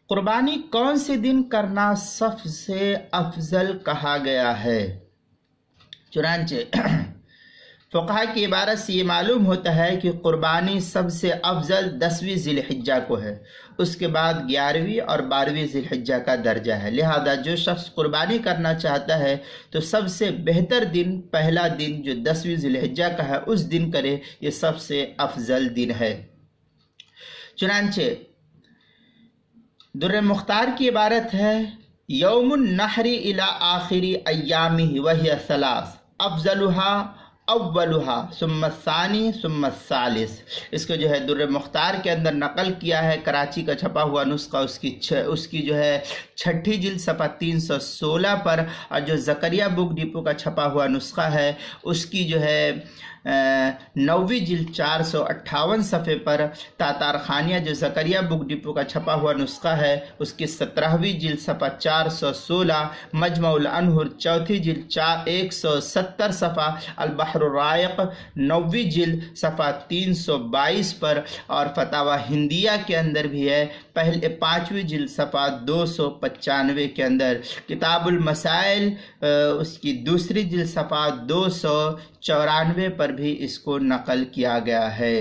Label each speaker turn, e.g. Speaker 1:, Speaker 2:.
Speaker 1: قربانی کون سے دن کرنا سب سے افضل کہا گیا ہے؟ چنانچہ فقہا کی عبارت سے یہ معلوم ہوتا ہے کہ قربانی سب سے افضل 10ویں ذی الحجہ کو ہے، اس کے بعد 11ویں اور 12ویں ذی الحجہ کا درجہ ہے۔ لہذا جو شخص قربانی کرنا چاہتا ہے تو سب سے بہتر دن پہلا دن جو 10ویں ذی الحجہ کا ہے اس دن کرے، یہ سب سے افضل دن ہے۔ چنانچہ در مختار کی عبارت ہے یوم النحر الی آخر ایامہ وہی ثلاث افضلها اولها ثم الثانی ثم الثالث۔ اس کو جو ہے در مختار کے اندر نقل کیا ہے، کراچی کا چھپا ہوا نسخہ اس کی جو ہے 6ٹھی جلد صفحہ 316 پر، اور جو زکریا بک ڈپو کا چھپا ہوا نسخہ ہے اس کی جو ہے 9ویں جلد 458 صفحے پر، تاتار خانیہ جو زکریا بک ڈپو کا چھپا ہوا نسخہ ہے اس کی 17ویں جلد صفحہ 416، مجمع الانہر 4تھی جلد 170 صفحہ، البحر الرائق 9ویں جلد صفحہ 322 پر، اور فتاوی ہندیہ کے اندر بھی ہے پہلے 5ویں جلد صفحہ 295 کے اندر، کتاب المسائل اس کی 2ری جلد صفحہ 294 پر بھی اس کو نقل کیا گیا ہے۔